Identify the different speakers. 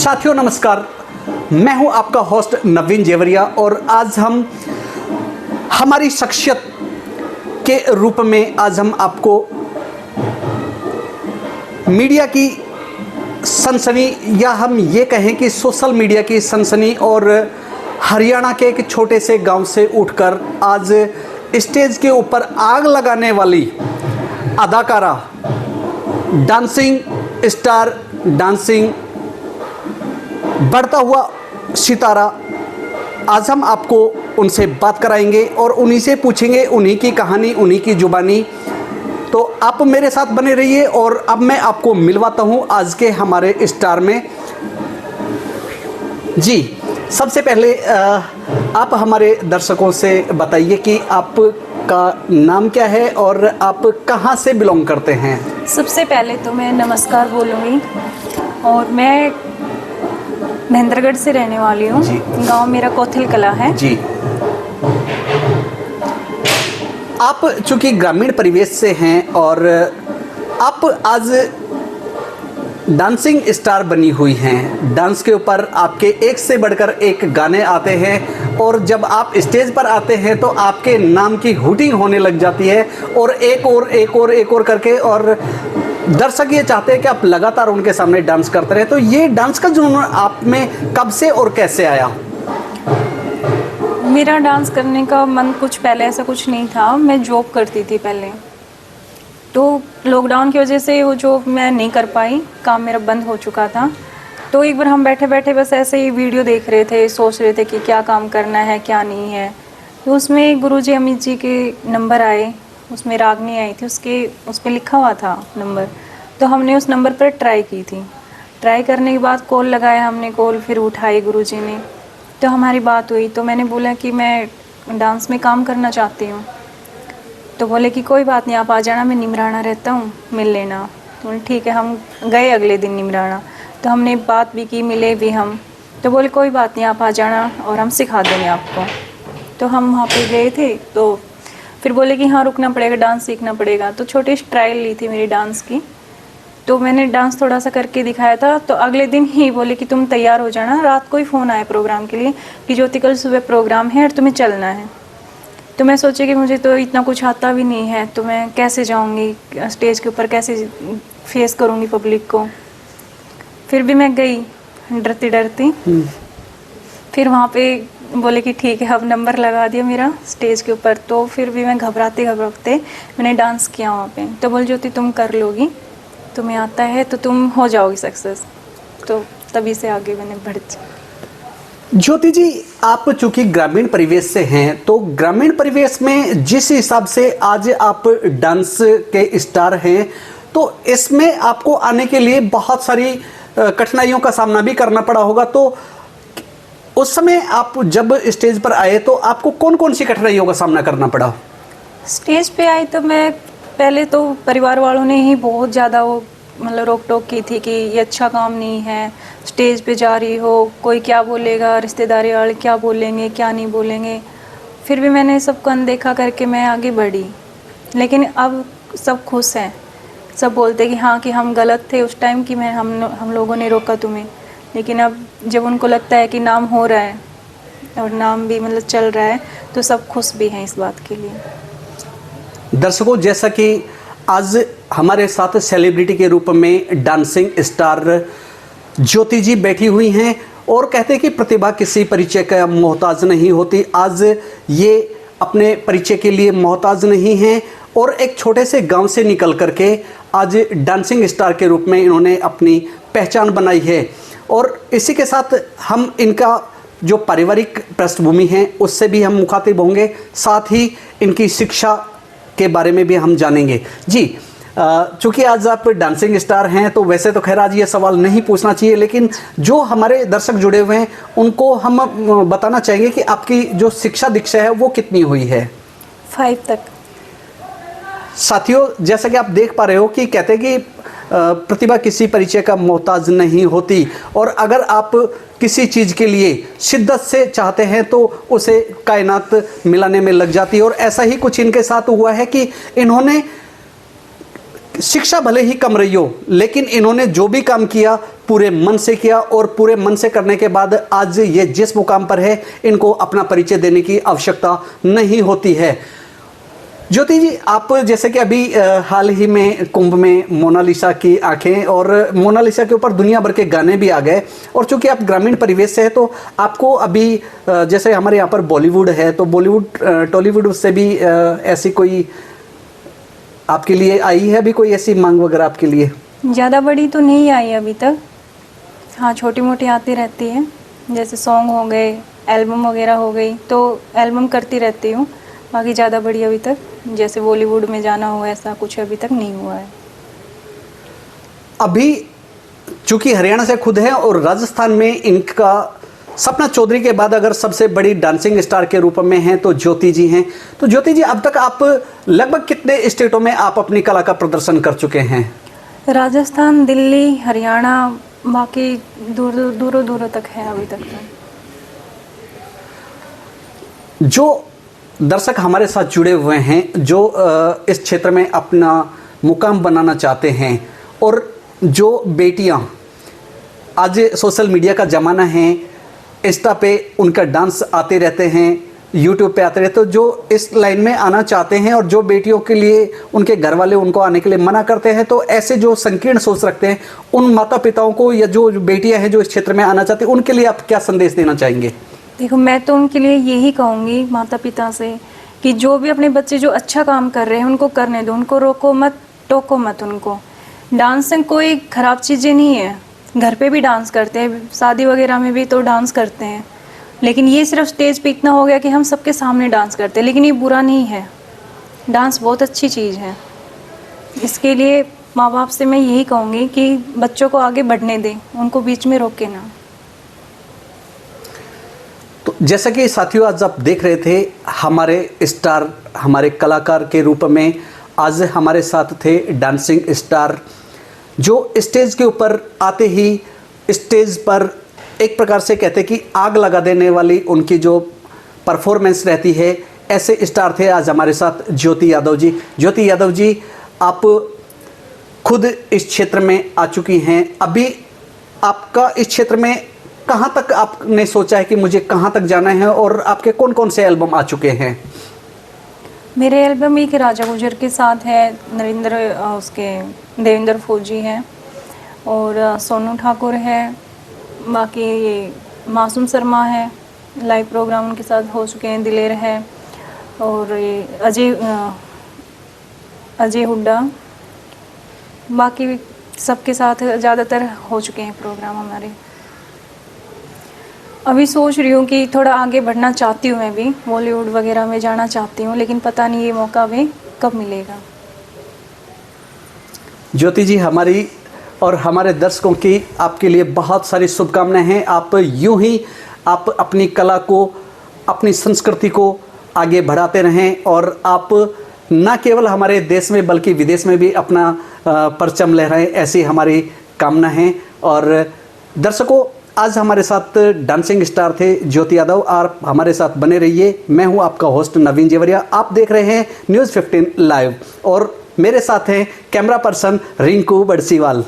Speaker 1: साथियों नमस्कार, मैं हूं आपका होस्ट नवीन जेवरिया और आज हम हमारी शख्सियत के रूप में आज हम आपको मीडिया की सनसनी या हम ये कहें कि सोशल मीडिया की सनसनी और हरियाणा के एक छोटे से गांव से उठकर आज स्टेज के ऊपर आग लगाने वाली अदाकारा, डांसिंग स्टार, डांसिंग बढ़ता हुआ सितारा, आज हम आपको उनसे बात कराएंगे और उन्हीं से पूछेंगे उन्हीं की कहानी, उन्हीं की जुबानी। तो आप मेरे साथ बने रहिए और अब मैं आपको मिलवाता हूं आज के हमारे स्टार में। जी, सबसे पहले आप हमारे दर्शकों से बताइए कि आपका नाम क्या है और आप कहां से बिलोंग करते हैं।
Speaker 2: सबसे पहले तो मैं नमस्कार बोलूँगी और मैं महेंद्रगढ़ से रहने वाली हूँ। गांव मेरा कोथिल कला है। जी,
Speaker 1: आप चूंकि ग्रामीण परिवेश से हैं और आप आज डांसिंग स्टार बनी हुई हैं। डांस के ऊपर आपके एक से बढ़कर एक गाने आते हैं और जब आप स्टेज पर आते हैं तो आपके नाम की हूटिंग होने लग जाती है और एक और करके, और दर्शक ये चाहते हैं कि आप लगातार उनके सामने डांस करते रहे। तो ये डांस का जुनून आप में कब से और कैसे आया?
Speaker 2: मेरा डांस करने का मन कुछ पहले ऐसा कुछ नहीं था। मैं जॉब करती थी पहले, तो लॉकडाउन की वजह से वो जॉब मैं नहीं कर पाई, काम मेरा बंद हो चुका था। तो एक बार हम बैठे बैठे बस ऐसे ही वीडियो देख रहे थे, सोच रहे थे कि क्या काम करना है क्या नहीं है। तो उसमें गुरुजी अमित जी के नंबर आए, उसमें रागनी आई थी, उस पर लिखा हुआ था नंबर। तो हमने उस नंबर पर ट्राई की थी। ट्राई करने के बाद कॉल लगाया हमने, कॉल फिर उठाई गुरुजी ने, तो हमारी बात हुई। तो मैंने बोला कि मैं डांस में काम करना चाहती हूँ। तो बोले कि कोई बात नहीं, आप आ जाना, मैं निमराना रहता हूँ, मिल लेना। तो बोले ठीक है। हम गए अगले दिन निमराना, तो हमने बात भी की, मिले भी हम। तो बोले कोई बात नहीं, आप आ जाना और हम सिखा देंगे आपको। तो हम वहाँ पे गए थे, तो फिर बोले कि हाँ रुकना पड़ेगा, डांस सीखना पड़ेगा। तो छोटी ट्रायल ली थी मेरी डांस की, तो मैंने डांस थोड़ा सा करके दिखाया था। तो अगले दिन ही बोले कि तुम तैयार हो जाना। रात को ही फ़ोन आया प्रोग्राम के लिए कि ज्योति कल सुबह प्रोग्राम है और तुम्हें चलना है। तो मैं सोची कि मुझे तो इतना कुछ आता भी नहीं है, तो मैं कैसे जाऊंगी स्टेज के ऊपर, कैसे फेस करूंगी पब्लिक को। फिर भी मैं गई डरती डरती। फिर वहाँ पे बोले कि ठीक है, अब नंबर लगा दिया मेरा स्टेज के ऊपर। तो फिर भी मैं घबराते घबराते मैंने डांस किया वहाँ पे। तो बोल ज्योति तुम कर लोगी, तुम्हें आता है तो तुम हो जाओगी सक्सेस। तो तभी से आगे मैंने बढ़।
Speaker 1: ज्योति जी, आप चूंकि ग्रामीण परिवेश से हैं, तो ग्रामीण परिवेश में जिस हिसाब से आज आप डांस के स्टार हैं, तो इसमें आपको आने के लिए बहुत सारी कठिनाइयों का सामना भी करना पड़ा होगा। तो उस समय आप जब स्टेज पर आए तो आपको कौन कौन सी कठिनाइयों का सामना करना पड़ा?
Speaker 2: स्टेज पे आई तो मैं पहले तो परिवार वालों ने ही बहुत ज़्यादा वो मतलब रोक टोक की थी कि ये अच्छा काम नहीं है, स्टेज पे जा रही हो, कोई क्या बोलेगा, रिश्तेदारी वाले क्या बोलेंगे क्या नहीं बोलेंगे। फिर भी मैंने सबको अनदेखा करके मैं आगे बढ़ी। लेकिन अब सब खुश हैं, सब बोलते कि हाँ कि हम गलत थे उस टाइम कि हम लोगों ने रोका तुम्हें। लेकिन अब जब उनको लगता है कि नाम हो रहा है और नाम भी मतलब चल रहा है, तो सब खुश भी हैं इस बात के लिए।
Speaker 1: दर्शकों, जैसा कि आज हमारे साथ सेलिब्रिटी के रूप में डांसिंग स्टार ज्योति जी बैठी हुई हैं और कहते हैं कि प्रतिभा किसी परिचय का मोहताज नहीं होती। आज ये अपने परिचय के लिए मोहताज नहीं हैं और एक छोटे से गांव से निकल करके आज डांसिंग स्टार के रूप में इन्होंने अपनी पहचान बनाई है। और इसी के साथ हम इनका जो पारिवारिक पृष्ठभूमि है उससे भी हम मुखातिब होंगे, साथ ही इनकी शिक्षा के बारे में भी हम जानेंगे। जी, चूँकि आज आप डांसिंग स्टार हैं तो वैसे तो खैर आज ये सवाल नहीं पूछना चाहिए, लेकिन जो हमारे दर्शक जुड़े हुए हैं उनको हम बताना चाहेंगे कि आपकी जो शिक्षा दीक्षा है वो कितनी हुई है?
Speaker 2: 5 तक।
Speaker 1: साथियों, जैसा कि आप देख पा रहे हो कि कहते हैं कि प्रतिभा किसी परिचय का मोहताज नहीं होती, और अगर आप किसी चीज़ के लिए शिद्दत से चाहते हैं तो उसे कायनात मिलाने में लग जाती है। और ऐसा ही कुछ इनके साथ हुआ है कि इन्होंने शिक्षा भले ही कम रही हो, लेकिन इन्होंने जो भी काम किया पूरे मन से किया और पूरे मन से करने के बाद आज ये जिस मुकाम पर है, इनको अपना परिचय देने की आवश्यकता नहीं होती है। ज्योति जी, आप जैसे कि अभी हाल ही में कुंभ में मोनालिसा की आंखें और मोनालिसा के ऊपर दुनिया भर के गाने भी आ गए, और चूंकि आप ग्रामीण परिवेश से है तो आपको अभी जैसे हमारे यहाँ पर बॉलीवुड है तो बॉलीवुड टॉलीवुड से भी ऐसी कोई आपके लिए आई है अभी कोई ऐसी मांग वगैरह आपके लिए?
Speaker 2: ज़्यादा बड़ी तो नहीं आई अभी तक, हाँ छोटी मोटी आती रहती है, जैसे सॉन्ग हो गए, एल्बम वगैरह हो गई, तो एल्बम करती रहती हूँ। बाकी ज़्यादा बड़ी अभी तक जैसे बॉलीवुड में जाना हो ऐसा कुछ अभी तक नहीं हुआ है।
Speaker 1: अभी चूंकि हरियाणा से खुद है और राजस्थान में इनका सपना चौधरी के बाद अगर सबसे बड़ी डांसिंग स्टार के रूप में हैं तो ज्योति जी हैं। तो ज्योति जी, अब तक आप लगभग कितने स्टेटों में आप अपनी कला का प्रदर्शन कर चुके हैं?
Speaker 2: राजस्थान, दिल्ली, हरियाणा, बाकी दूरों तक है अभी तक।
Speaker 1: जो दर्शक हमारे साथ जुड़े हुए हैं, जो इस क्षेत्र में अपना मुकाम बनाना चाहते हैं, और जो बेटियां, आज सोशल मीडिया का ज़माना है, इंस्टा पे उनका डांस आते रहते हैं, यूट्यूब पे आते रहते, तो जो इस लाइन में आना चाहते हैं और जो बेटियों के लिए उनके घर वाले उनको आने के लिए मना करते हैं, तो ऐसे जो संकीर्ण सोच रखते हैं उन माता पिताओं को या जो बेटियां हैं जो इस क्षेत्र में आना चाहती हैं, उनके लिए आप क्या संदेश देना चाहेंगे?
Speaker 2: देखो, मैं तो उनके लिए यही कहूँगी माता पिता से कि जो भी अपने बच्चे जो अच्छा काम कर रहे हैं उनको करने दो, उनको रोको मत, टोको मत उनको। डांसिंग कोई ख़राब चीज़ें नहीं है, घर पे भी डांस करते हैं, शादी वगैरह में भी तो डांस करते हैं, लेकिन ये सिर्फ स्टेज पे इतना हो गया कि हम सबके सामने डांस करते हैं, लेकिन ये बुरा नहीं है, डांस बहुत अच्छी चीज़ है। इसके लिए माँ बाप से मैं यही कहूँगी कि बच्चों को आगे बढ़ने दें, उनको बीच में रोके ना।
Speaker 1: तो जैसा कि साथियों, आज आप देख रहे थे हमारे स्टार, हमारे कलाकार के रूप में आज हमारे साथ थे डांसिंग स्टार, जो स्टेज के ऊपर आते ही स्टेज पर एक प्रकार से कहते कि आग लगा देने वाली उनकी जो परफॉर्मेंस रहती है, ऐसे स्टार थे आज हमारे साथ ज्योति यादव जी। ज्योति यादव जी, आप खुद इस क्षेत्र में आ चुकी हैं, अभी आपका इस क्षेत्र में कहाँ तक आपने सोचा है कि मुझे कहाँ तक जाना है, और आपके कौन कौन से एल्बम आ चुके हैं?
Speaker 2: मेरे एल्बम एक राजा गुजर के साथ है, उसके देवेंद्र फौजी हैं, और सोनू ठाकुर है, बाकी ये मासूम शर्मा है, लाइव प्रोग्राम उनके साथ हो चुके हैं, दिलेर है, और ये अजय हुड्डा, बाकी सबके साथ ज़्यादातर हो चुके हैं प्रोग्राम हमारे। अभी सोच रही हूँ कि थोड़ा आगे बढ़ना चाहती हूँ, मैं भी बॉलीवुड वगैरह में जाना चाहती हूँ, लेकिन पता नहीं ये मौका भी कब मिलेगा।
Speaker 1: ज्योति जी, हमारी और हमारे दर्शकों की आपके लिए बहुत सारी शुभकामनाएं हैं। आप यूं ही आप अपनी कला को, अपनी संस्कृति को आगे बढ़ाते रहें, और आप न केवल हमारे देश में बल्कि विदेश में भी अपना परचम लहराएं, ऐसी हमारी कामना है। और दर्शकों, आज हमारे साथ डांसिंग स्टार थे ज्योति यादव, और हमारे साथ बने रहिए। मैं हूं आपका होस्ट नवीन जेवरिया, आप देख रहे हैं न्यूज़ 15 लाइव, और मेरे साथ हैं कैमरा पर्सन रिंकू बड़सीवाल।